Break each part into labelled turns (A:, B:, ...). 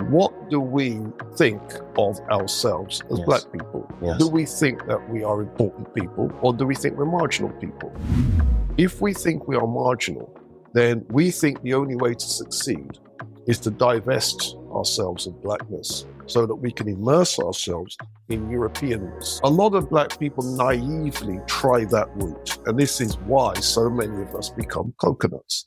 A: What do we think of ourselves as
B: Yes.
A: black people?
B: Yes.
A: Do we think that we are important people, or do we think we're marginal people? If we think we are marginal, then we think the only way to succeed is to divest ourselves of blackness so that we can immerse ourselves in Europeanness. A lot of black people naively try that route, and this is why so many of us become coconuts.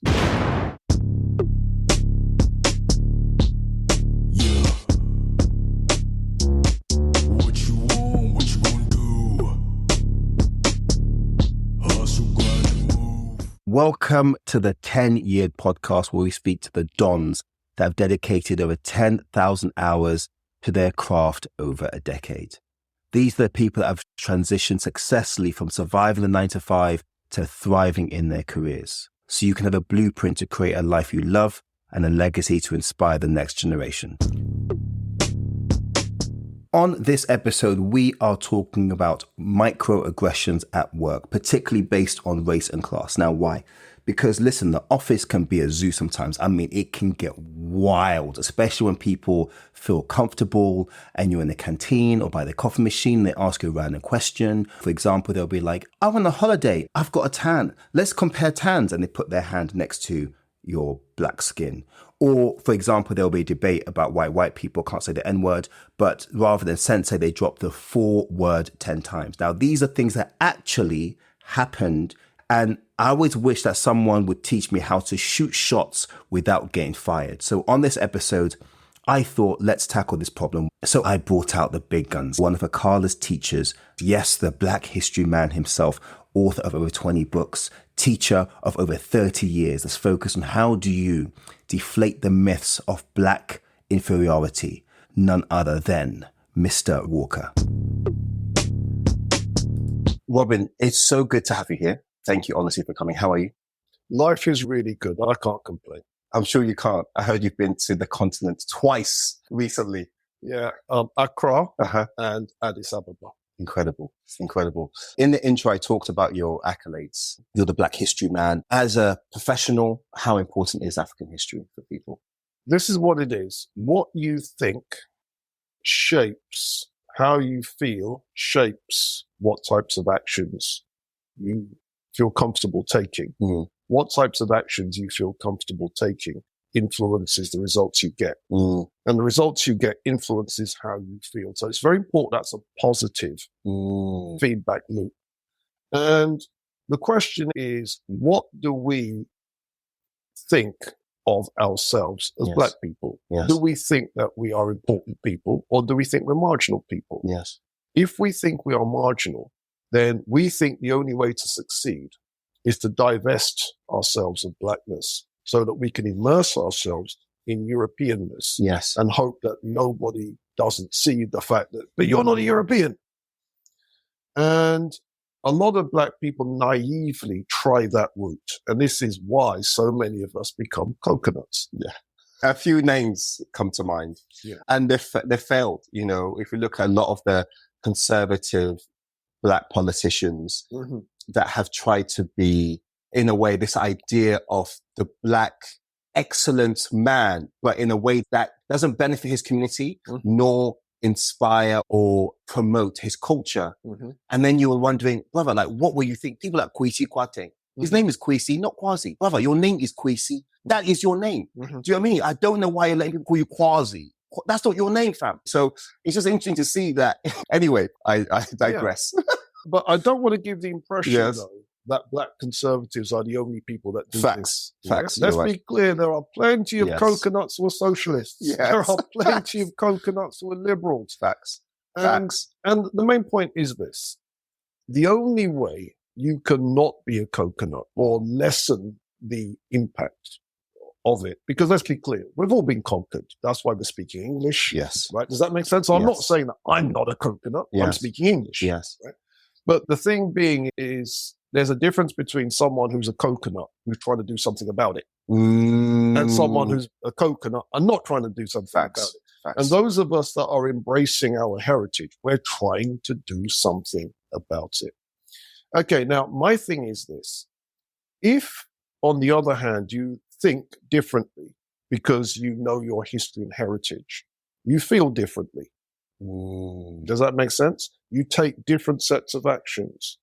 B: Welcome to the 10-year podcast where we speak to the dons that have dedicated over 10,000 hours to their craft over a decade. These are the people that have transitioned successfully from surviving the 9-to-5 to thriving in their careers. So you can have a blueprint to create a life you love and a legacy to inspire the next generation. On this episode, we are talking about microaggressions at work, particularly based on race and class. Now, why? Because listen, the office can be a zoo sometimes. I mean, it can get wild, especially when people feel comfortable and you're in the canteen or by the coffee machine, they ask you a random question. For example, they'll be like, I'm on a holiday, I've got a tan, let's compare tans. And they put their hand next to your black skin. Or, for example, there'll be a debate about why white people can't say the N-word, but rather than sensei, they drop the 4-word 10 times. Now, these are things that actually happened, and I always wish that someone would teach me how to shoot shots without getting fired. So on this episode, I thought, let's tackle this problem. So I brought out the big guns. One of Akala's teachers, yes, the Black history man himself, author of over 20 books, teacher of over 30 years, that's focused on how do you deflate the myths of Black inferiority, none other than Mr. Walker. Robin, it's so good to have you here. Thank you, honestly, for coming. How are you?
A: Life is really good. I can't complain.
B: I'm sure you can't. I heard you've been to the continent twice recently.
A: Yeah, Accra and Addis Ababa.
B: Incredible. Incredible. In the intro, I talked about your accolades. You're the Black history man. As a professional, how important is African history for people?
A: This is what it is. What you think shapes how you feel, shapes what types of actions you feel comfortable taking.
B: Mm.
A: What types of actions you feel comfortable taking influences the results you get.
B: Mm.
A: And the results you get influences how you feel. So it's very important that's a positive feedback loop. And the question is, what do we think of ourselves as black people?
B: Yes.
A: Do we think that we are important people, or do we think we're marginal people?
B: Yes.
A: If we think we are marginal, then we think the only way to succeed is to divest ourselves of blackness so that we can immerse ourselves in Europeanness.
B: Yes.
A: And hope that nobody doesn't see the fact that, but you're not a European. And a lot of black people naively try that route. And this is why so many of us become coconuts.
B: Yeah. A few names come to mind.
A: Yeah.
B: And they failed. You know, if you look at a lot of the conservative Black politicians that have tried to be, in a way, this idea of the Black excellent man, but in a way that doesn't benefit his community, nor inspire or promote his culture. And then you were wondering, brother, like, what will you think? People like Kwesi Kwarteng. His name is Kwesi, not Kwasi. Brother, your name is Kwesi. That is your name. Do you know what I mean? I don't know why you're letting people call you Kwasi. That's not your name, fam. So it's just interesting to see that. Anyway, I digress.
A: Yeah. But I don't want to give the impression, though, that black conservatives are the only people that do
B: Facts.
A: this.
B: Facts.
A: Let's
B: You're
A: be clear. There are plenty of coconuts who are socialists.
B: Yes.
A: There are plenty of coconuts who are liberals.
B: Facts.
A: And the main point is this. The only way you cannot be a coconut or lessen the impact of it, because let's be clear, we've all been conquered. That's why we're speaking English.
B: Yes.
A: Right? Does that make sense? So I'm not saying that I'm not a coconut. I'm speaking English.
B: Yes.
A: Right? But the thing being is there's a difference between someone who's a coconut who's trying to do something about it and someone who's a coconut and not trying to do something about it.
B: Facts.
A: And those of us that are embracing our heritage, we're trying to do something about it. Okay, now my thing is this. If, on the other hand, you think differently, because you know your history and heritage. You feel differently. Does that make sense? You take different sets of actions.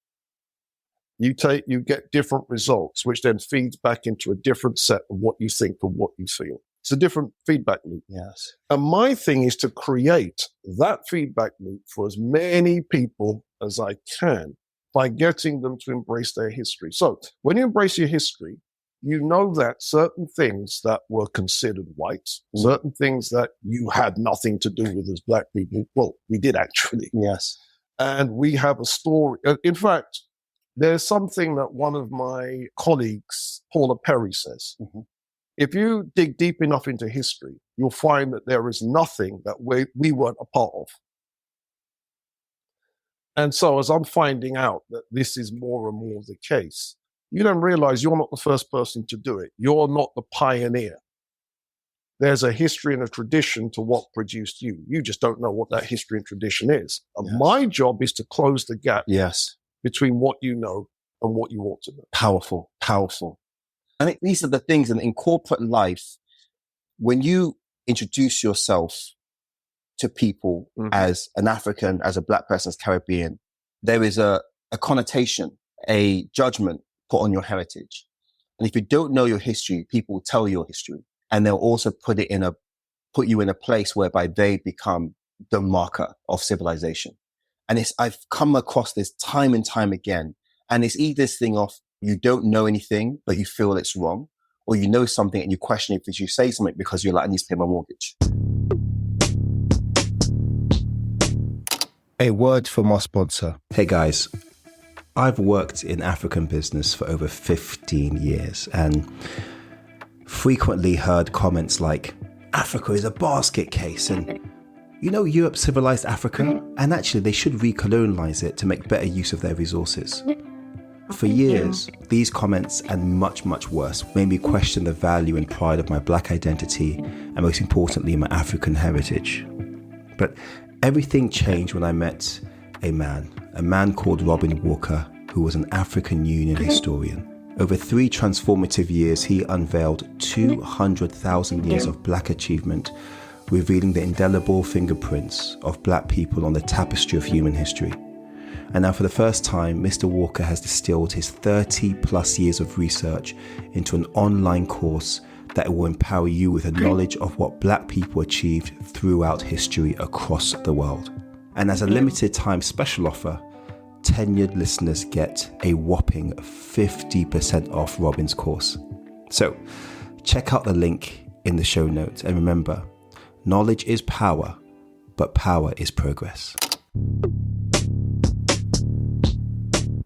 A: You get different results, which then feeds back into a different set of what you think and what you feel. It's a different feedback loop.
B: Yes.
A: And my thing is to create that feedback loop for as many people as I can by getting them to embrace their history. So when you embrace your history, you know that certain things that were considered white, certain things that you had nothing to do with as black people, well, we did actually.
B: Yes.
A: And we have a story. In fact, there's something that one of my colleagues, Paula Perry, says. Mm-hmm. If you dig deep enough into history, you'll find that there is nothing that we weren't a part of. And so as I'm finding out that this is more and more the case, you don't realize you're not the first person to do it. You're not the pioneer. There's a history and a tradition to what produced you. You just don't know what that history and tradition is. And my job is to close the gap between what you know and what you ought to know.
B: Powerful, powerful. And these are the things in corporate life, when you introduce yourself to people as an African, as a black person, as Caribbean, there is a connotation, a judgment put on your heritage. And if you don't know your history, people will tell your history. And they'll also put you in a place whereby they become the marker of civilization. And I've come across this time and time again. And it's either this thing of you don't know anything, but you feel it's wrong, or you know something and you question if you say something because you're like, I need to pay my mortgage. A word from our sponsor. Hey guys, I've worked in African business for over 15 years and frequently heard comments like, Africa is a basket case and Europe civilized Africa and actually they should recolonialize it to make better use of their resources. For years, these comments and much, much worse made me question the value and pride of my black identity and most importantly, my African heritage. But everything changed when I met a man called Robin Walker, who was an African Union historian. Over 3 transformative years, he unveiled 200,000 years of black achievement, revealing the indelible fingerprints of black people on the tapestry of human history. And now for the first time, Mr. Walker has distilled his 30 plus years of research into an online course that will empower you with a knowledge of what black people achieved throughout history across the world. And as a limited time special offer, tenured listeners get a whopping 50% off Robin's course. So check out the link in the show notes. And remember, knowledge is power, but power is progress.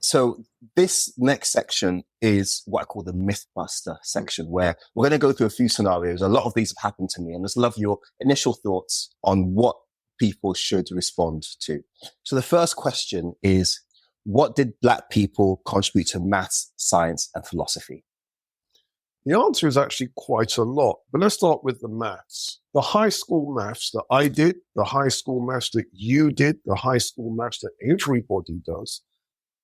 B: So this next section is what I call the Mythbuster section, where we're going to go through a few scenarios. A lot of these have happened to me, and I just love your initial thoughts on what people should respond to. So the first question is, what did black people contribute to maths, science, and philosophy?
A: The answer is actually quite a lot, but let's start with the maths. The high school maths that I did, the high school maths that you did, the high school maths that everybody does,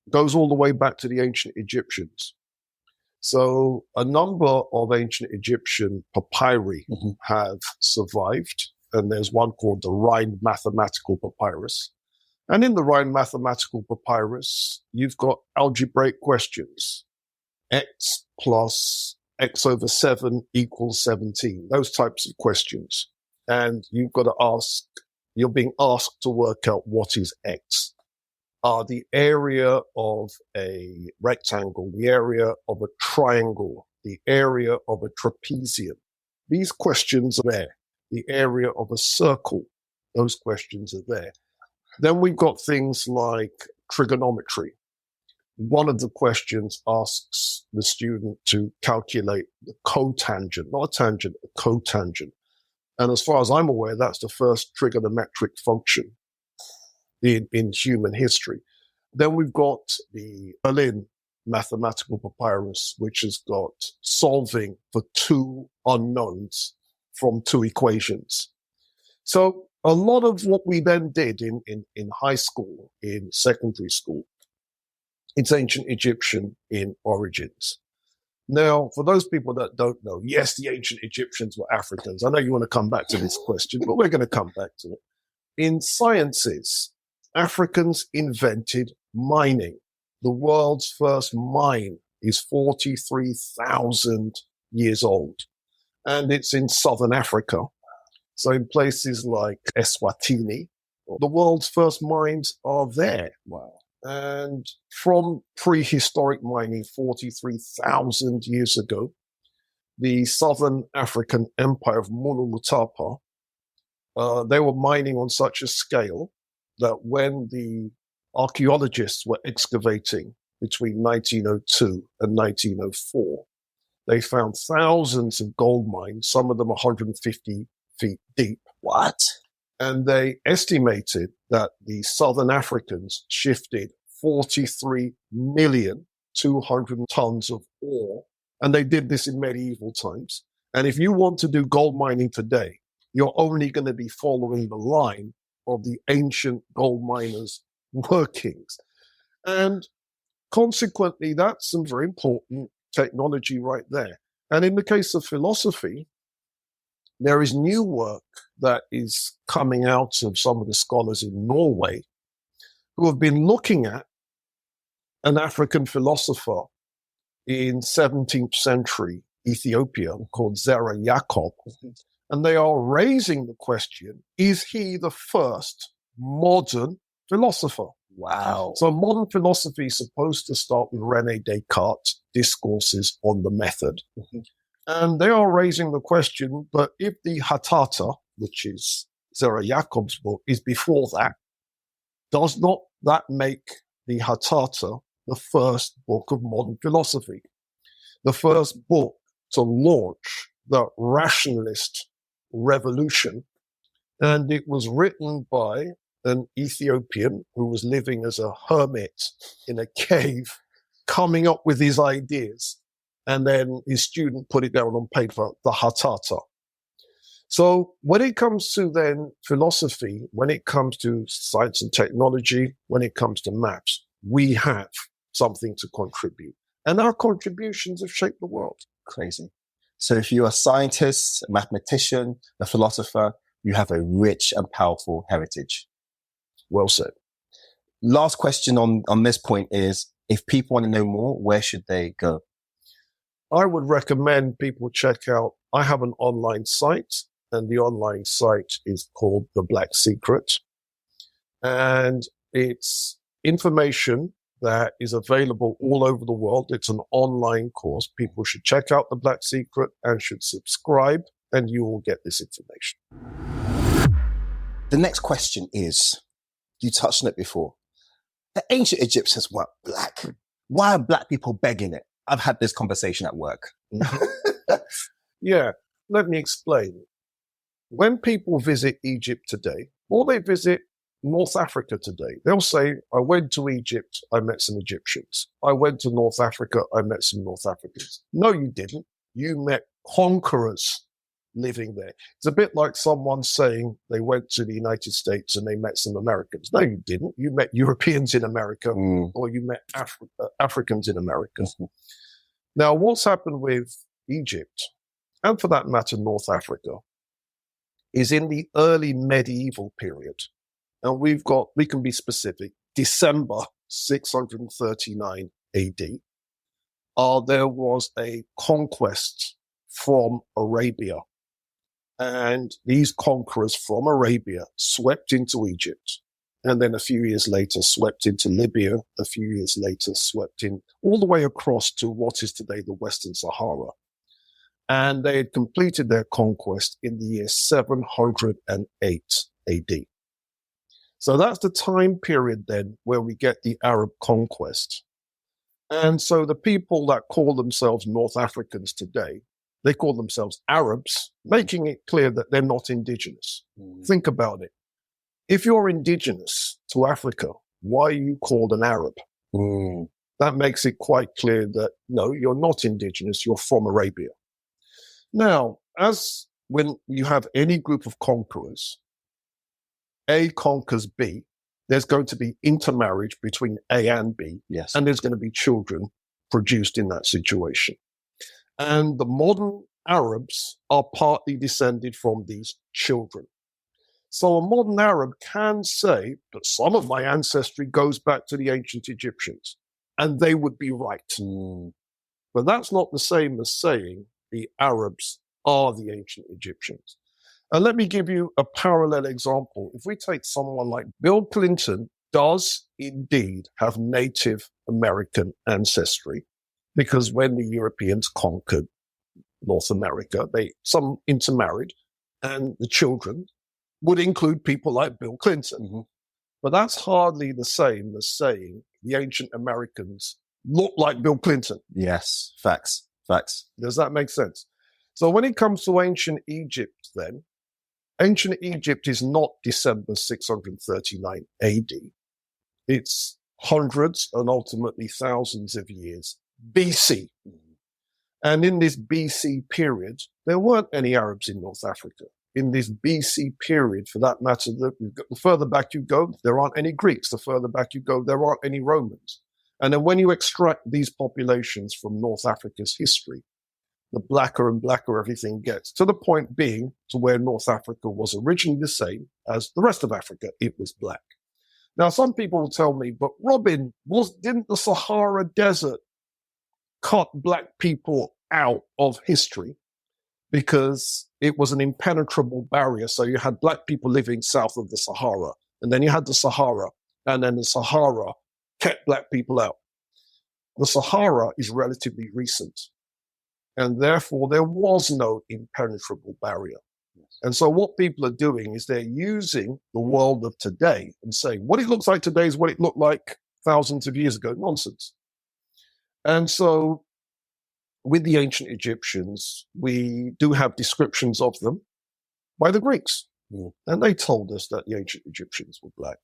A: goes all the way back to the ancient Egyptians. So a number of ancient Egyptian papyri have survived, and there's one called the Rhind Mathematical Papyrus. And in the Rhind Mathematical Papyrus, you've got algebraic questions. X plus X over 7 equals 17. Those types of questions. And you've got to you're being asked to work out what is X. The area of a rectangle, the area of a triangle, the area of a trapezium. These questions are there. The area of a circle, those questions are there. Then we've got things like trigonometry. One of the questions asks the student to calculate the cotangent, not a tangent, a cotangent. And as far as I'm aware, that's the first trigonometric function in human history. Then we've got the Berlin Mathematical Papyrus, which has got solving for 2 unknowns from 2 equations. So a lot of what we then did in high school, in secondary school, it's ancient Egyptian in origins. Now, for those people that don't know, yes, the ancient Egyptians were Africans. I know you want to come back to this question, but we're going to come back to it. In sciences, Africans invented mining. The world's first mine is 43,000 years old, and it's in southern Africa. So in places like Eswatini, the world's first mines are there.
B: Wow.
A: And from prehistoric mining 43,000 years ago, the Southern African Empire of Mulu-Mutapa, they were mining on such a scale that when the archaeologists were excavating between 1902 and 1904, they found thousands of gold mines, some of them 150 feet deep.
B: What?
A: And they estimated that the Southern Africans shifted 43,200,000 tons of ore. And they did this in medieval times. And if you want to do gold mining today, you're only going to be following the line of the ancient gold miners' workings. And consequently, that's some very important technology right there. And in the case of philosophy, there is new work that is coming out of some of the scholars in Norway who have been looking at an African philosopher in 17th century Ethiopia called Zara Yacob. And they are raising the question, is he the first modern philosopher?
B: Wow.
A: So modern philosophy is supposed to start with René Descartes' discourses on the method. And they are raising the question, but if the Hatata, which is Zara Yacob's book, is before that, does not that make the Hatata the first book of modern philosophy? The first book to launch the rationalist revolution. And it was written by an Ethiopian who was living as a hermit in a cave, coming up with his ideas. And then his student put it down on paper, the Hatata. So when it comes to then philosophy, when it comes to science and technology, when it comes to maths, we have something to contribute. And our contributions have shaped the world.
B: Crazy. So if you're a scientist, a mathematician, a philosopher, you have a rich and powerful heritage.
A: Well said.
B: Last question on this point is, if people want to know more, where should they go?
A: I would recommend people check out, I have an online site, and the online site is called The Black Secret. And it's information that is available all over the world. It's an online course. People should check out The Black Secret and should subscribe, and you will get this information.
B: The next question is, you touched on it before. The ancient Egyptians were black. Why are black people begging it? I've had this conversation at work.
A: Yeah, let me explain. When people visit Egypt today, or they visit North Africa today, they'll say, I went to Egypt, I met some Egyptians. I went to North Africa, I met some North Africans. No, you didn't. You met conquerors living there. It's a bit like someone saying they went to the United States and they met some Americans. No, you didn't. You met Europeans in America, or you met Africans in America. Now, what's happened with Egypt, and for that matter, North Africa, is in the early medieval period. And we can be specific, December 639 AD, there was a conquest from Arabia. And these conquerors from Arabia swept into Egypt. And then a few years later, swept into Libya. A few years later, swept in all the way across to what is today the Western Sahara. And they had completed their conquest in the year 708 AD. So that's the time period then where we get the Arab conquest. And so the people that call themselves North Africans today, they call themselves Arabs, making it clear that they're not indigenous. Think about it. If you're indigenous to Africa, why are you called an Arab? That makes it quite clear that, no, you're not indigenous, you're from Arabia. Now, as when you have any group of conquerors, A conquers B, there's going to be intermarriage between A and B,
B: yes,
A: and there's going to be children produced in that situation. And the modern Arabs are partly descended from these children. So a modern Arab can say that some of my ancestry goes back to the ancient Egyptians, and they would be right. But that's not the same as saying the Arabs are the ancient Egyptians. And let me give you a parallel example. If we take someone like Bill Clinton, does indeed have Native American ancestry, because when the Europeans conquered North America, some intermarried, and the children would include people like Bill Clinton.
B: Mm-hmm.
A: But that's hardly the same as saying the ancient Americans look like Bill Clinton.
B: Yes, facts.
A: Does that make sense? So when it comes to ancient Egypt, then, ancient Egypt is not December 639 AD. It's hundreds and ultimately thousands of years BC. And in this BC period, there weren't any Arabs in North Africa. In this BC period, for that matter, the further back you go, there aren't any Greeks. The further back you go, there aren't any Romans. And then when you extract these populations from North Africa's history, the blacker and blacker everything gets, to the point being to where North Africa was originally the same as the rest of Africa. It was black. Now, some people will tell me, but Robin, didn't the Sahara Desert cut black people out of history because it was an impenetrable barrier? So you had black people living south of the Sahara, and then you had the Sahara, and then the Sahara kept black people out. The Sahara is relatively recent, and therefore there was no impenetrable barrier. And so what people are doing is they're using the world of today and saying, what it looks like today is what it looked like thousands of years ago. Nonsense. And so with the ancient Egyptians, we do have descriptions of them by the Greeks. And they told us that the ancient Egyptians were black.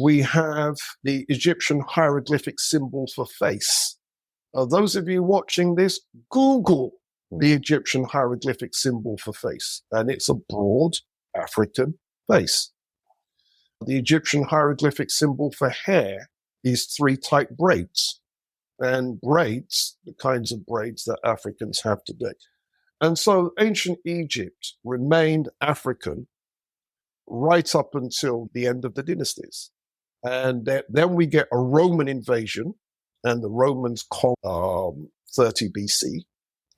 A: We have the Egyptian hieroglyphic symbol for face. Those of you watching this, Google the Egyptian hieroglyphic symbol for face, and it's a broad African face. The Egyptian hieroglyphic symbol for hair is 3 tight braids, and braids, the kinds of braids that Africans have today. And so ancient Egypt remained African right up until the end of the dynasties. And then we get a Roman invasion, and the Romans conquered 30 BC.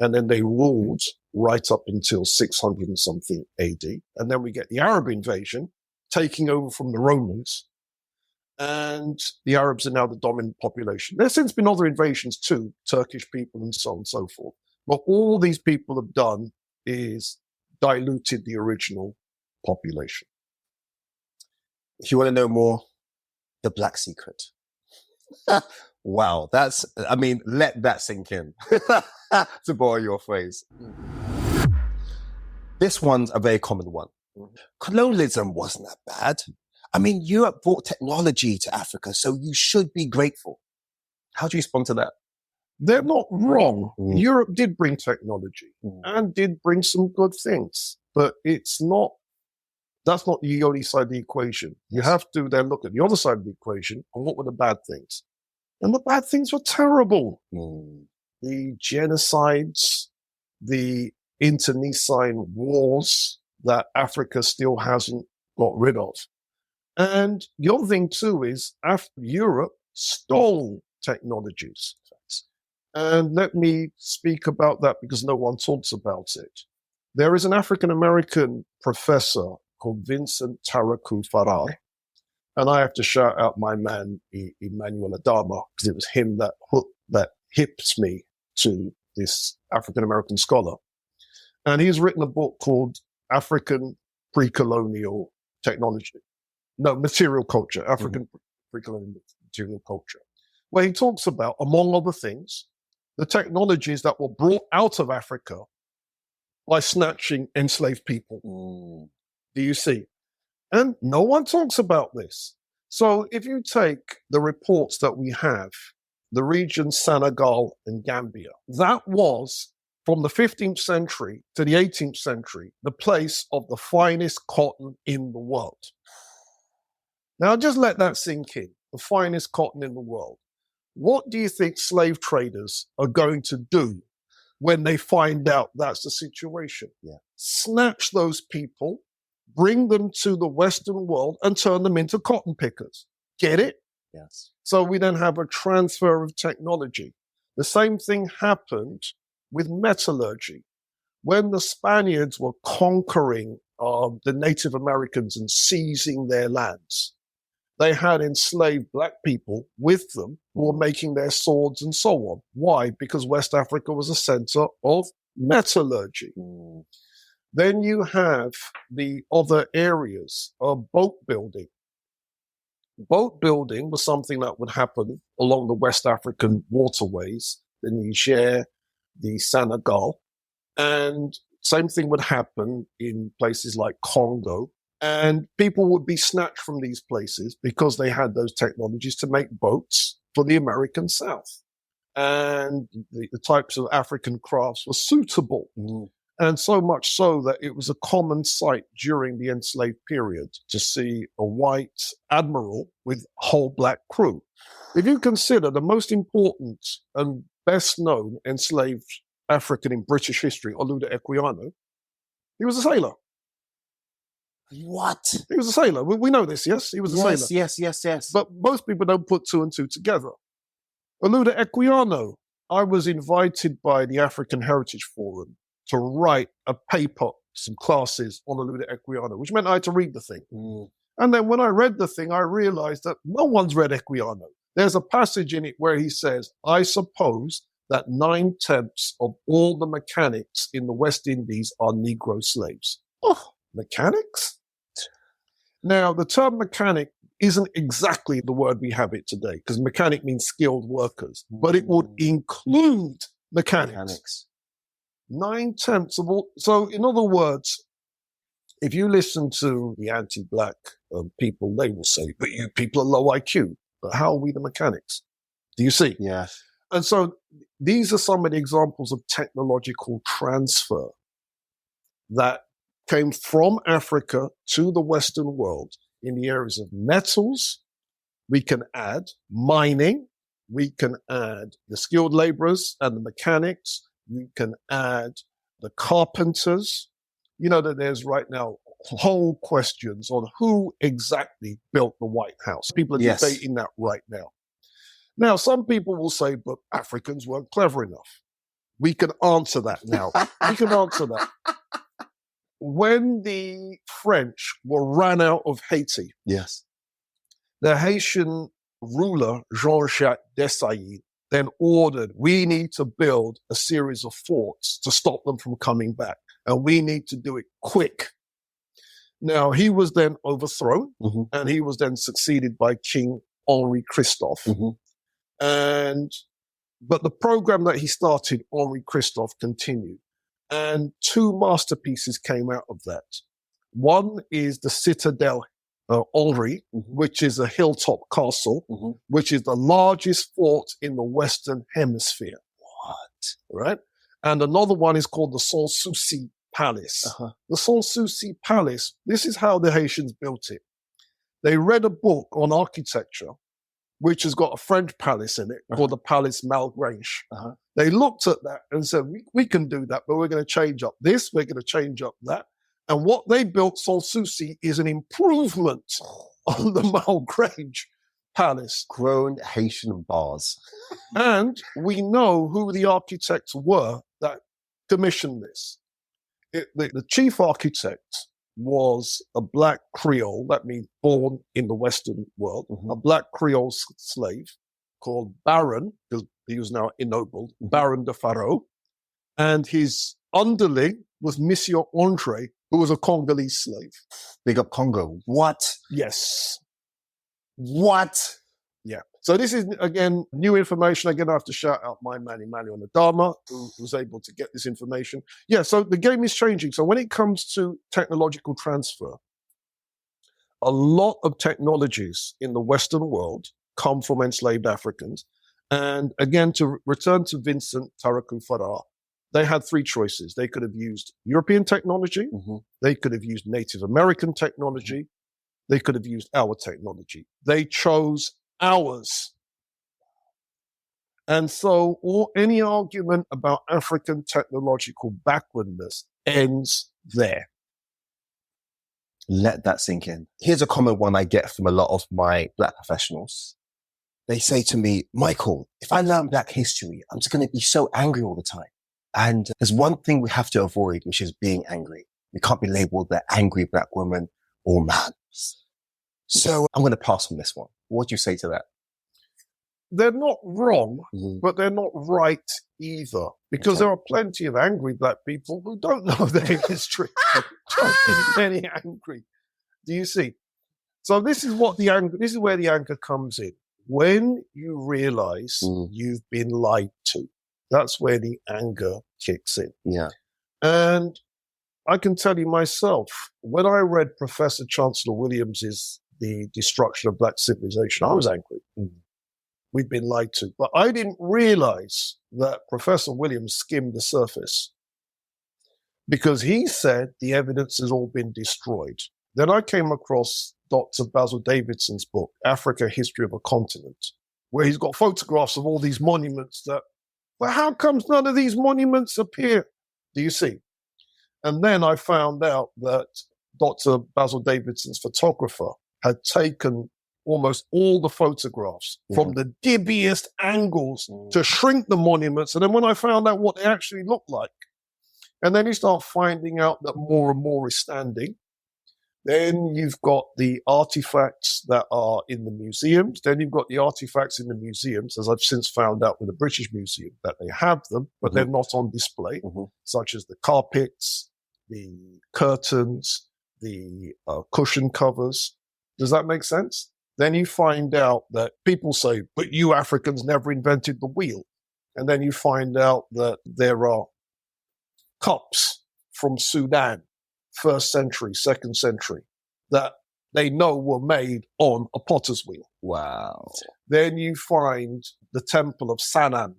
A: And then they ruled right up until 600 and something AD. And then we get the Arab invasion, taking over from the Romans. And the Arabs are now the dominant population. There's since been other invasions too, Turkish people and so on and so forth. But all these people have done is diluted the original population.
B: If you want to know more, the Black Secret. Wow, let that sink in, to borrow your phrase. This one's a very common one. Colonialism wasn't that bad. Europe brought technology to Africa, so you should be grateful. How do you respond to that?
A: They're not wrong. Europe did bring technology and did bring some good things, but that's not the only side of the equation. You have to then look at the other side of the equation, and what were the bad things? And the bad things were terrible. The genocides, the internecine wars that Africa still hasn't got rid of. And the other thing too is Europe stole technologies. And let me speak about that because no one talks about it. There is an African-American professor called Vincent Taraku Farrar. And I have to shout out my man, Emmanuel Adama, because it was him that hips me to this African-American scholar. And he's written a book called African Pre-Colonial Technology. No, Material Culture, African Pre-Colonial Material Culture, where he talks about, among other things, the technologies that were brought out of Africa by snatching enslaved people. Do you see? And no one talks about this. So if you take the reports that we have, the region Senegal and Gambia, that was, from the 15th century to the 18th century, the place of the finest cotton in the world. Now just let that sink in, the finest cotton in the world. What do you think slave traders are going to do when they find out that's the situation.
B: Yeah.
A: Snatch those people, bring them to the Western world and turn them into cotton pickers. Get it?
B: Yes.
A: So we then have a transfer of technology. The same thing happened with metallurgy. When the Spaniards were conquering the Native Americans and seizing their lands, they had enslaved black people with them who were making their swords and so on. Why? Because West Africa was a center of metallurgy. Then you have the other areas of boat building. Boat building was something that would happen along the West African waterways, the Niger, the Senegal, and same thing would happen in places like Congo. And people would be snatched from these places because they had those technologies to make boats for the American South. And the types of African crafts were suitable. And so much so that it was a common sight during the enslaved period to see a white admiral with a whole black crew. If you consider the most important and best known enslaved African in British history, Olude Equiano, he was a sailor.
B: What?
A: He was a sailor. We know this, yes? He was a sailor.
B: Yes.
A: But most people don't put two and two together. Olude Equiano, I was invited by the African Heritage Forum to write a paper, some classes on Olude Equiano, which meant I had to read the thing. And then when I read the thing, I realized that no one's read Equiano. There's a passage in it where he says, I suppose that 9/10 of all the mechanics in the West Indies are Negro slaves. Oh, mechanics? Now, the term mechanic isn't exactly the word we have it today, because mechanic means skilled workers, but it would include mechanics. 9/10 of all. So, in other words, if you listen to the anti-black people, they will say, but you people are low IQ. But how are we the mechanics? Do you see?
B: Yes.
A: And so these are some of the examples of technological transfer that came from Africa to the Western world in the areas of metals. We can add mining. We can add the skilled laborers and the mechanics. You can add the carpenters. You know that there's right now whole questions on who exactly built the White House. People are debating that right now. Now, some people will say, but Africans weren't clever enough. We can answer that now. We can answer that. When the French were ran out of Haiti, the Haitian ruler, Jean-Jacques Desailly, then ordered, we need to build a series of forts to stop them from coming back. And we need to do it quick. Now, he was then overthrown, and he was then succeeded by King Henri Christophe. But the program that he started, Henri Christophe, continued. And two masterpieces came out of that. One is the Citadel Henri, which is a hilltop castle, which is the largest fort in the Western Hemisphere. What? Right? And another one is called the Sans Souci Palace. The Sans Souci Palace, this is how the Haitians built it. They read a book on architecture, which has got a French palace in it called the Palace Malgrange. They looked at that and said, we can do that, but we're going to change up this, we're going to change up that. And what they built, Sans Souci, is an improvement on the Malgrange Palace.
B: Grown Haitian bars.
A: And we know who the architects were that commissioned this. The chief architect was a black Creole, that means born in the Western world, a black Creole slave called Baron, because he was now ennobled, Baron de Faro. And his underling was Monsieur Andre, who was a Congolese slave.
B: Big up Congo. What?
A: Yes.
B: What?
A: Yeah. So this is, again, new information. Again, I have to shout out my man Emmanuel Nadama, who was able to get this information. Yeah, so the game is changing. So when it comes to technological transfer, a lot of technologies in the Western world come from enslaved Africans. And again, to return to Vincent Taraku Farah, they had three choices. They could have used European technology. They could have used Native American technology. They could have used our technology. They chose ours. And so any argument about African technological backwardness ends there.
C: Let that sink in. Here's a common one I get from a lot of my Black professionals. They say to me, Michael, if I learn Black history, I'm just going to be so angry all the time. And there's one thing we have to avoid, which is being angry. We can't be labeled the angry Black woman or man. So I'm going to pass on this one. What do you say to that?
A: They're not wrong, but they're not right either. Because there are plenty of angry Black people who don't know their history. Don't be any angry. Do you see? So this is where the anger comes in. When you realize you've been lied to, that's where the anger kicks in.
C: Yeah.
A: And I can tell you myself, when I read Professor Chancellor Williams's The Destruction of Black Civilization, I was angry. We've been lied to. But I didn't realize that Professor Williams skimmed the surface, because he said the evidence has all been destroyed. Then I came across Dr. Basil Davidson's book, Africa, History of a Continent, where he's got photographs of all these monuments but how comes none of these monuments appear? Do you see? And then I found out that Dr. Basil Davidson's photographer had taken almost all the photographs from the dibbiest angles to shrink the monuments. And then when I found out what they actually looked like, and then you start finding out that more and more is standing. Then you've got the artifacts that are in the museums. Then you've got the artifacts in the museums, as I've since found out with the British Museum, that they have them, but they're not on display, such as the carpets, the curtains, the cushion covers. Does that make sense? Then you find out that people say, but you Africans never invented the wheel. And then you find out that there are cups from Sudan, 1st century, 2nd century, that they know were made on a potter's wheel.
C: Wow.
A: Then you find the Temple of Sanam,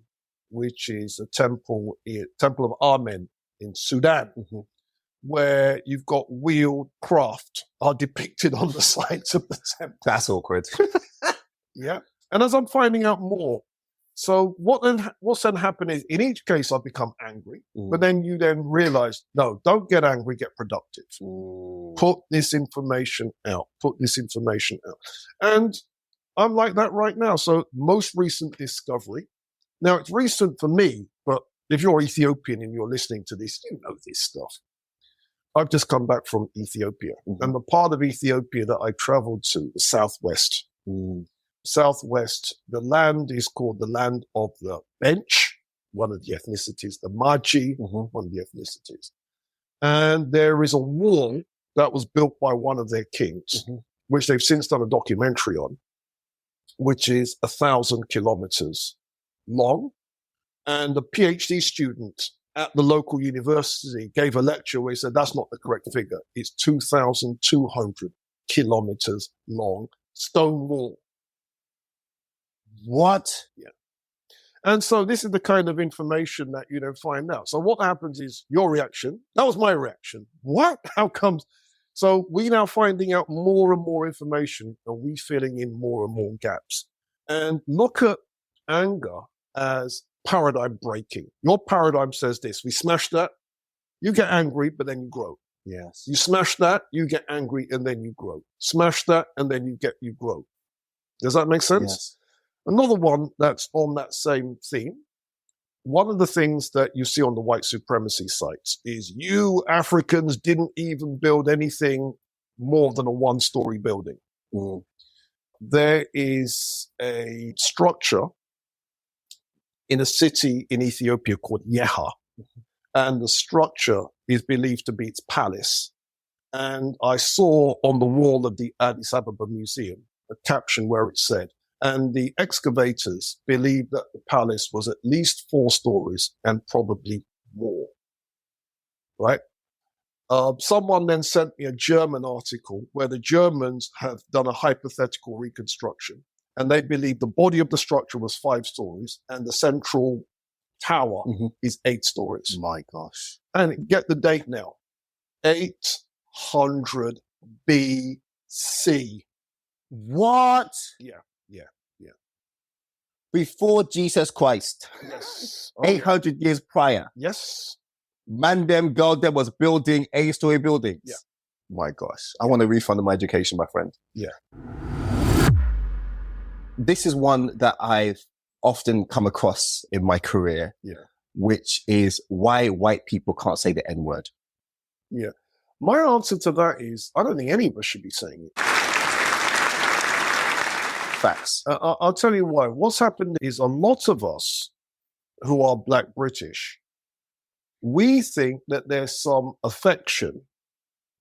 A: which is a temple of Amen in Sudan, where you've got wheeled craft are depicted on the sides of the temple.
C: That's awkward.
A: Yeah. And as I'm finding out more, so what's then happened is, in each case, I become angry, but then you then realize, no, don't get angry, get productive. Put this information out. And I'm like that right now. So most recent discovery. Now, it's recent for me, but if you're Ethiopian and you're listening to this, you know this stuff. I've just come back from Ethiopia. And the part of Ethiopia that I traveled to, the southwest, the land is called the land of the bench, one of the ethnicities, the Maji, one of the ethnicities. And there is a wall that was built by one of their kings, which they've since done a documentary on, which is 1,000 kilometers long. And a PhD student at the local university gave a lecture where he said, that's not the correct figure. It's 2,200 kilometers long, stone wall.
C: What?
A: Yeah. And so this is the kind of information that you don't find out. So what happens is your reaction. That was my reaction. What? How comes? So we now finding out more and more information, and we filling in more and more gaps. And look at anger as paradigm breaking. Your paradigm says this: we smash that, you get angry, but then you grow.
C: Yes.
A: You smash that, you get angry, and then you grow. Smash that, and then you grow. Does that make sense?
C: Yes.
A: Another one that's on that same theme, one of the things that you see on the white supremacy sites is you Africans didn't even build anything more than a one-story building. There is a structure in a city in Ethiopia called Yeha, and the structure is believed to be its palace. And I saw on the wall of the Addis Ababa Museum a caption where it said, and the excavators believed that the palace was at least 4 stories and probably more, right? Someone then sent me a German article where the Germans have done a hypothetical reconstruction, and they believe the body of the structure was 5 stories and the central tower is 8 stories.
C: My gosh.
A: And get the date now, 800 BC.
C: What?
A: Yeah.
C: Before Jesus Christ,
A: Yes.
C: 800 years prior,
A: Yes.
C: man them, girl them was building 8-story buildings.
A: Yeah.
C: My gosh. I want a refund of my education, my friend.
A: Yeah.
C: This is one that I've often come across in my career, which is why white people can't say the N-word.
A: Yeah. My answer to that is, I don't think any of us should be saying it.
C: Facts.
A: I'll tell you why. What's happened is a lot of us who are Black British, we think that there's some affection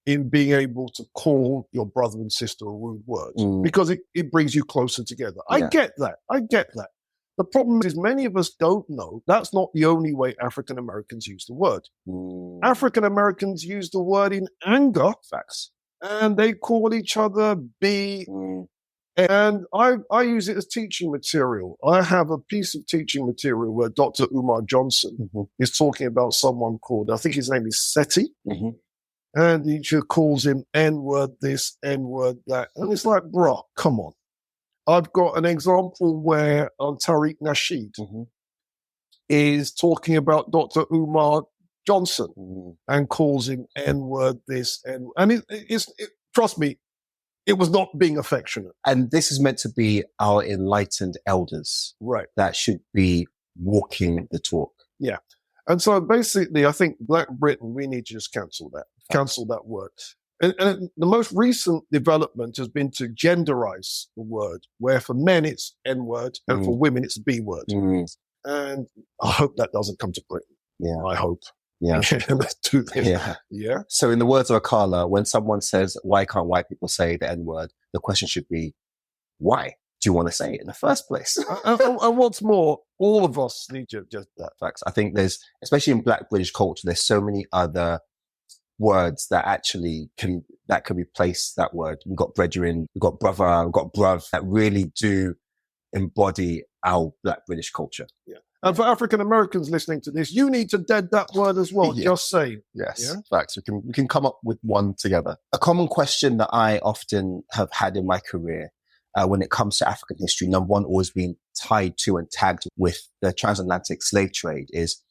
A: in being able to call your brother and sister a rude word because it brings you closer together. I get that. The problem is many of us don't know that's not the only way African Americans use the word. African Americans use the word in anger.
C: Facts.
A: And they call each other B. And I use it as teaching material. I have a piece of teaching material where Dr. Umar Johnson is talking about someone called, I think his name is Seti. And he just calls him N-word this, N-word that. And it's like, bruh, come on. I've got an example where Tariq Nasheed is talking about Dr. Umar Johnson and calls him N-word this, N-word. And trust me, it was not being affectionate.
C: And this is meant to be our enlightened elders.
A: Right.
C: That should be walking the talk.
A: Yeah. And so basically, I think Black Britain, we need to just cancel that word. And the most recent development has been to genderize the word, where for men it's N-word and for women it's B-word. And I hope that doesn't come to Britain.
C: Yeah.
A: I hope.
C: Yeah.
A: Let's do this.
C: Yeah.
A: Yeah.
C: So in the words of Akala, when someone says, why can't white people say the N-word? The question should be, why do you want to say it in the first place?
A: and what's more, all of us need to just that.
C: Facts. I think there's, especially in Black British culture, there's so many other words that actually can replace that word. We've got brethren, we've got brother, we've got bruv that really do embody our Black British culture.
A: Yeah. And for African Americans listening to this, you need to dead that word as well. Just saying.
C: Yes.
A: Yeah?
C: Facts. We can come up with one together. A common question that I often have had in my career when it comes to African history, number one, always being tied to and tagged with the transatlantic slave trade is,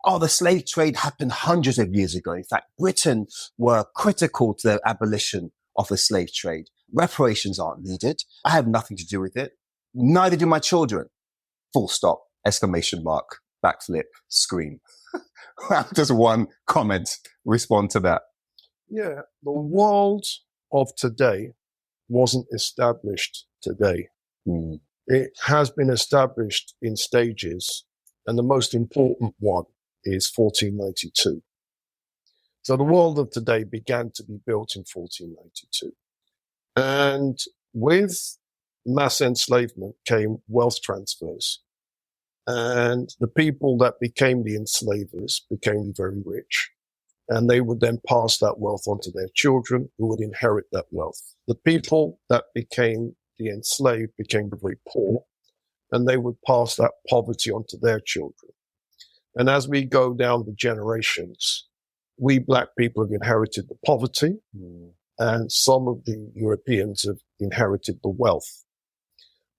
C: the slave trade happened hundreds of years ago. In fact, Britain were critical to the abolition of the slave trade. Reparations aren't needed. I have nothing to do with it. Neither do my children. Full stop. Exclamation mark. Backflip. Scream. Just one comment. Respond to that.
A: Yeah. The world of today wasn't established today. It has been established in stages, and the most important one is 1492. So the world of today began to be built in 1492. And with mass enslavement came wealth transfers. And the people that became the enslavers became very rich. And they would then pass that wealth on to their children, who would inherit that wealth. The people that became the enslaved became very poor, and they would pass that poverty on to their children. And as we go down the generations, we Black people have inherited the poverty, and some of the Europeans have inherited the wealth.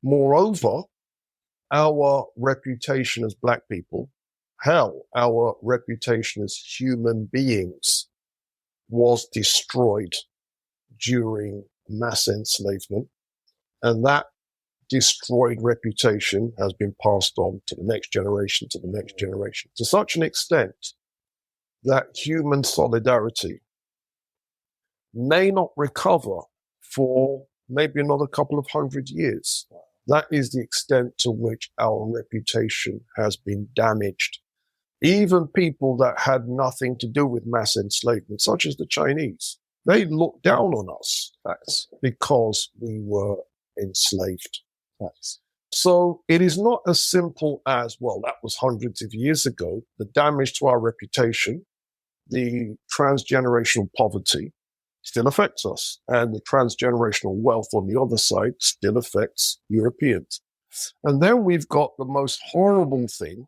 A: Moreover, our reputation as Black people, our reputation as human beings was destroyed during mass enslavement. And that destroyed reputation has been passed on to the next generation, to such an extent that human solidarity may not recover for maybe another couple of 100 years. That is the extent to which our reputation has been damaged. Even people that had nothing to do with mass enslavement, such as the Chinese, they looked down on us because we were enslaved. So it is not as simple as, well, that was hundreds of years ago. The damage to our reputation, the transgenerational poverty still affects us. And the transgenerational wealth on the other side still affects Europeans. And then we've got the most horrible thing,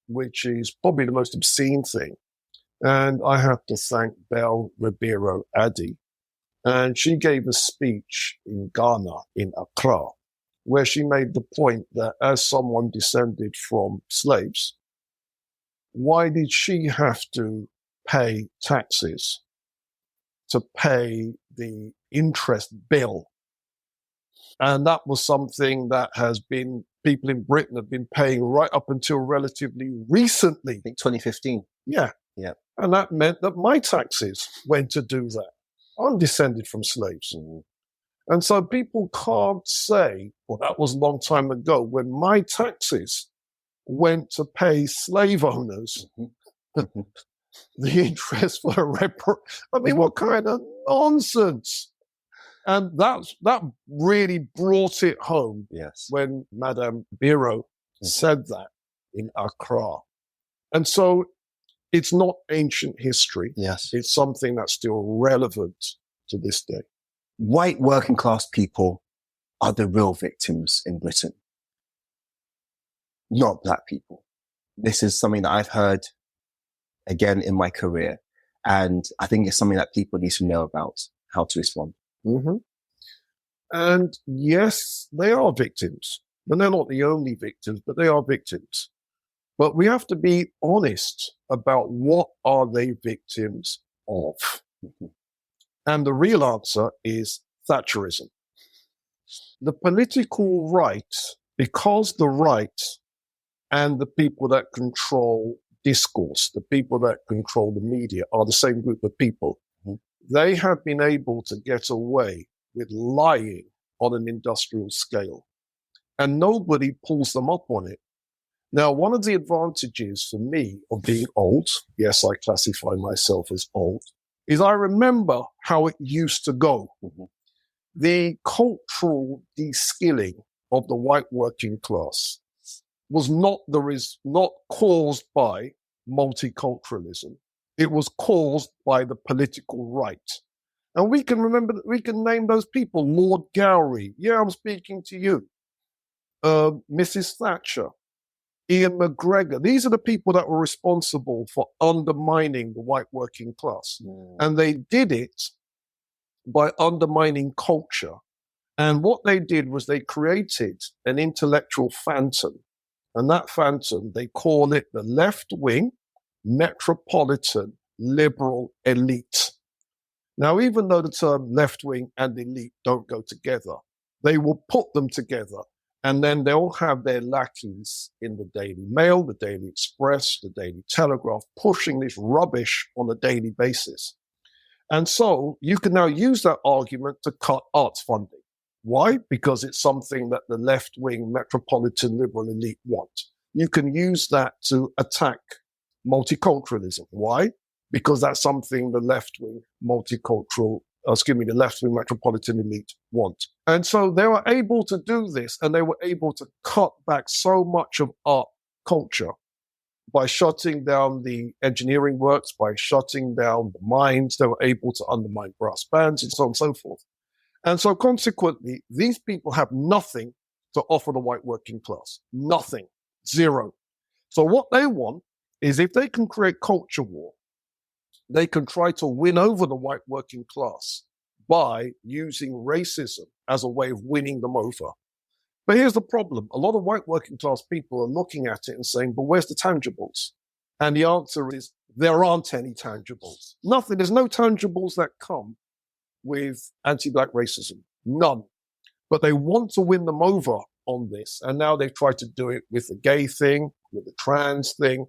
A: which is probably the most obscene thing. And I have to thank Belle Ribeiro Addy. And she gave a speech in Ghana, in Accra, where she made the point that as someone descended from slaves, why did she have to pay taxes to pay the interest bill? And that was something that has been, people in Britain have been paying right up until relatively recently.
C: I think 2015.
A: Yeah.
C: Yeah.
A: And that meant that my taxes went to do that. I'm descended from slaves. And so people can't say, well, that was a long time ago when my taxes went to pay slave owners the interest for I mean, what kind of nonsense? And that really brought it home.
C: Yes.
A: When Madame Biro said that in Accra. And so it's not ancient history.
C: Yes.
A: It's something that's still relevant to this day.
C: White working class people are the real victims in Britain, not black people. This is something that I've heard again in my career. And I think it's something that people need to know about how to respond.
A: Mm-hmm. And yes, they are victims. And they're not the only victims, but they are victims. But we have to be honest about what are they victims of. And the real answer is Thatcherism. The political right, because the right and the people that control discourse, the people that control the media are the same group of people, they have been able to get away with lying on an industrial scale. And nobody pulls them up on it. Now, one of the advantages for me of being old, yes, I classify myself as old, is I remember how it used to go. The cultural de-skilling of the white working class was not caused by multiculturalism. It was caused by the political right. And we can remember that we can name those people. Lord Gowrie. Yeah, I'm speaking to you. Mrs. Thatcher. Ian McGregor. These are the people that were responsible for undermining the white working class. And they did it by undermining culture. And what they did was they created an intellectual phantom. And that phantom, they call it the left-wing, metropolitan, liberal elite. Now, even though the term left-wing and elite don't go together, they will put them together. And then they'll have their lackeys in the Daily Mail, the Daily Express, the Daily Telegraph, pushing this rubbish on a daily basis. And so you can now use that argument to cut arts funding. Why? Because it's something that the left-wing metropolitan liberal elite want. You can use that to attack multiculturalism. Why? Because that's something the left-wing the left-wing metropolitan elite want. And so they were able to do this, and they were able to cut back so much of art culture by shutting down the engineering works, by shutting down the mines. They were able to undermine brass bands and so on and so forth. And so consequently, these people have nothing to offer the white working class. Nothing. Zero. So what they want is, if they can create culture war, they can try to win over the white working class by using racism as a way of winning them over. But here's the problem. A lot of white working class people are looking at it and saying, but where's the tangibles? And the answer is, there aren't any tangibles. Nothing. There's no tangibles that come with anti-black racism. None. But they want to win them over on this. And now they've tried to do it with the gay thing, with the trans thing.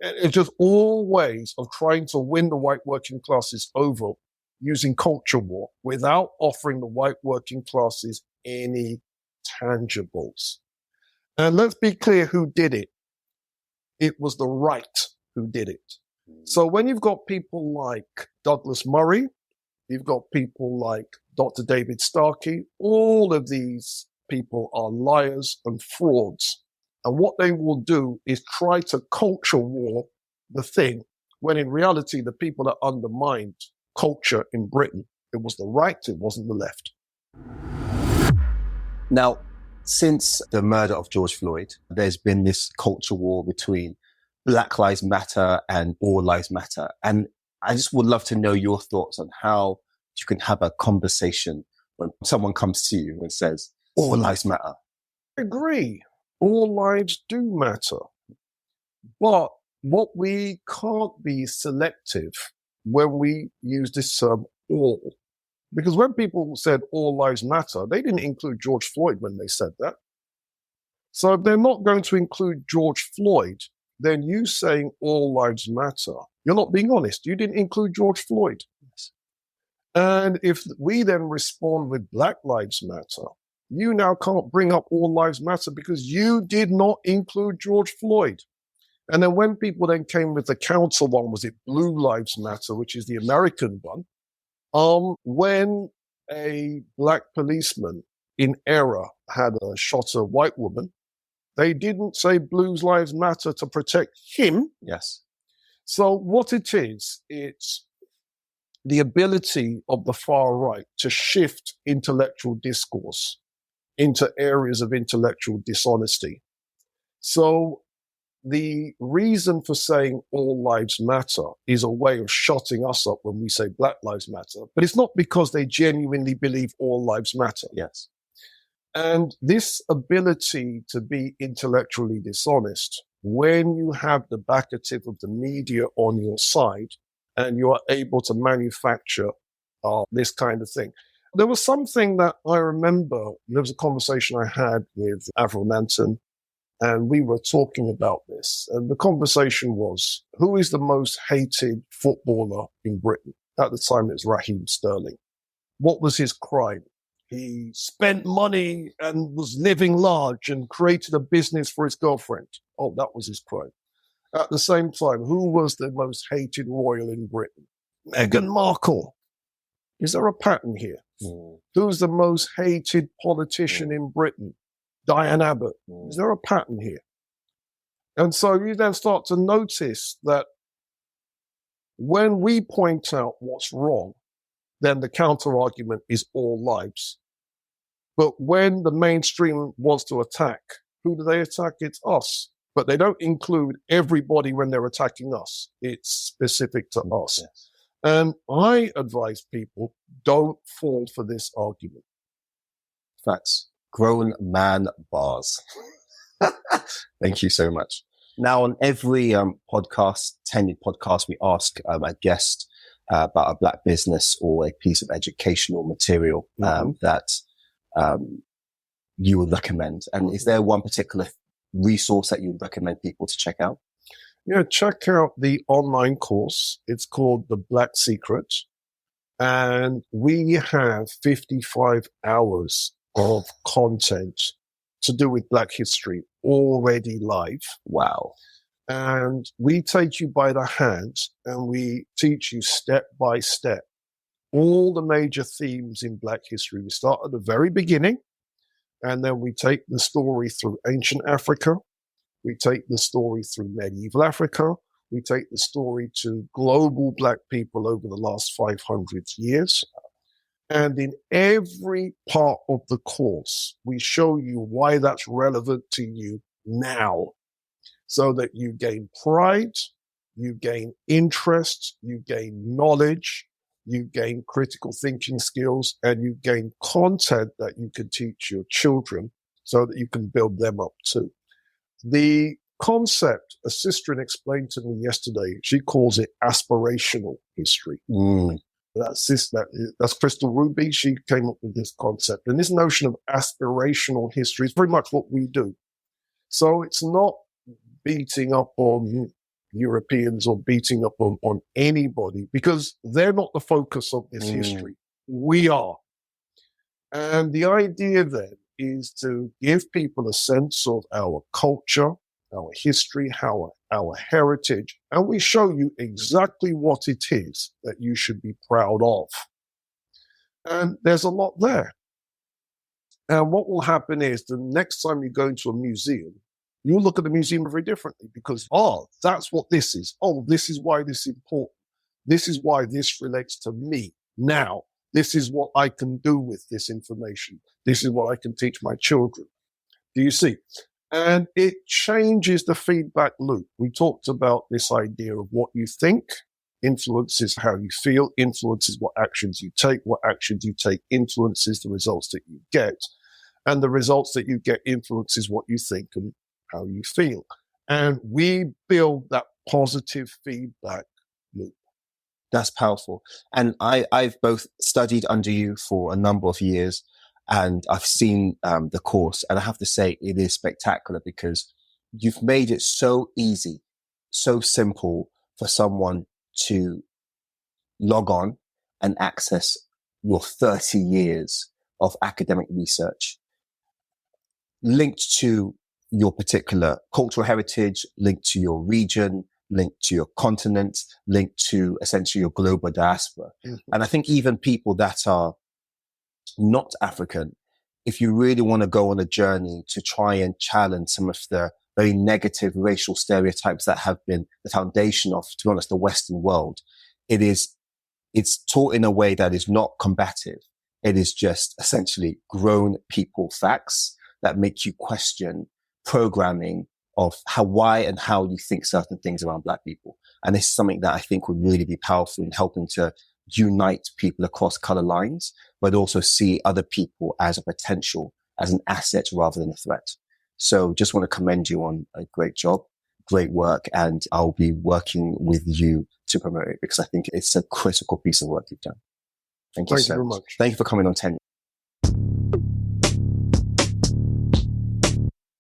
A: It's just all ways of trying to win the white working classes over using culture war without offering the white working classes any tangibles. And let's be clear who did it. It was the right who did it. So when you've got people like Douglas Murray, you've got people like Dr. David Starkey, all of these people are liars and frauds. And what they will do is try to culture war the thing, when in reality, the people that undermined culture in Britain, it was the right, it wasn't the left.
C: Now, since the murder of George Floyd, there's been this culture war between Black Lives Matter and All Lives Matter. And I just would love to know your thoughts on how you can have a conversation when someone comes to you and says, All Lives Matter.
A: I agree. All lives do matter. But what we can't be selective when we use this term all. Because when people said all lives matter, they didn't include George Floyd when they said that. So if they're not going to include George Floyd, then you saying all lives matter, you're not being honest. You didn't include George Floyd. And if we then respond with Black Lives Matter, you now can't bring up all lives matter because you did not include George Floyd. And then when people then came with the counter one, was it Blue Lives Matter, which is the American one? When a black policeman in error had shot a white woman, they didn't say Blue Lives Matter to protect him.
C: Yes.
A: So what it is, it's the ability of the far right to shift intellectual discourse into areas of intellectual dishonesty. So the reason for saying all lives matter is a way of shutting us up when we say Black Lives Matter, but it's not because they genuinely believe all lives matter.
C: Yes.
A: And this ability to be intellectually dishonest, when you have the backative of the media on your side and you are able to manufacture this kind of thing. There was something that I remember, there was a conversation I had with Avril Nanton, and we were talking about this. And the conversation was, who is the most hated footballer in Britain? At the time, it was Raheem Sterling. What was his crime? He spent money and was living large and created a business for his girlfriend. Oh, that was his crime. At the same time, who was the most hated royal in Britain? Meghan Markle. Is there a pattern here? Who's the most hated politician in Britain? Diane Abbott. Is there a pattern here? And so you then start to notice that when we point out what's wrong, then the counter argument is all lives. But when the mainstream wants to attack, who do they attack? It's us. But they don't include everybody when they're attacking us. It's specific to us. Yes. And I advise people, don't fall for this argument.
C: Facts. Grown man bars. Thank you so much. Now, on every podcast, tenured podcast, we ask a guest about a Black business or a piece of educational material that you would recommend. And is there one particular resource that you would recommend people to check out?
A: Yeah, check out the online course. It's called The Black Secret. And we have 55 hours of content to do with Black history already live.
C: Wow.
A: And we take you by the hand and we teach you step by step all the major themes in Black history. We start at the very beginning and then we take the story through ancient Africa. We take the story through medieval Africa. We take the story to global Black people over the last 500 years. And in every part of the course, we show you why that's relevant to you now, so that you gain pride, you gain interest, you gain knowledge, you gain critical thinking skills, and you gain content that you can teach your children so that you can build them up too. The concept, a sister explained to me yesterday, she calls it aspirational history. That's Crystal Ruby. She came up with this concept. And this notion of aspirational history is very much what we do. So it's not beating up on Europeans or beating up on anybody, because they're not the focus of this history. We are. And the idea then is to give people a sense of our culture, our history, our heritage, and we show you exactly what it is that you should be proud of. And there's a lot there. And what will happen is the next time you go into a museum, you'll look at the museum very differently because, that's what this is. Oh, this is why this is important. This is why this relates to me now. This is what I can do with this information. This is what I can teach my children. Do you see? And it changes the feedback loop. We talked about this idea of what you think influences how you feel, influences what actions you take influences the results that you get. And the results that you get influences what you think and how you feel. And we build that positive feedback loop.
C: That's powerful. And I've both studied under you for a number of years, and I've seen the course. And I have to say, it is spectacular because you've made it so easy, so simple for someone to log on and access your 30 years of academic research linked to your particular cultural heritage, linked to your region, linked to your continent, linked to essentially your global diaspora. Mm-hmm. And I think even people that are not African, if you really want to go on a journey to try and challenge some of the very negative racial stereotypes that have been the foundation of, to be honest, the Western world, it's taught in a way that is not combative. It is just essentially grown people facts that make you question programming of why and how you think certain things around Black people. And this is something that I think would really be powerful in helping to unite people across color lines, but also see other people as a potential, as an asset rather than a threat. So just want to commend you on a great job, great work, and I'll be working with you to promote it because I think it's a critical piece of work you've done. Thank you so much. Thank you for coming on 10.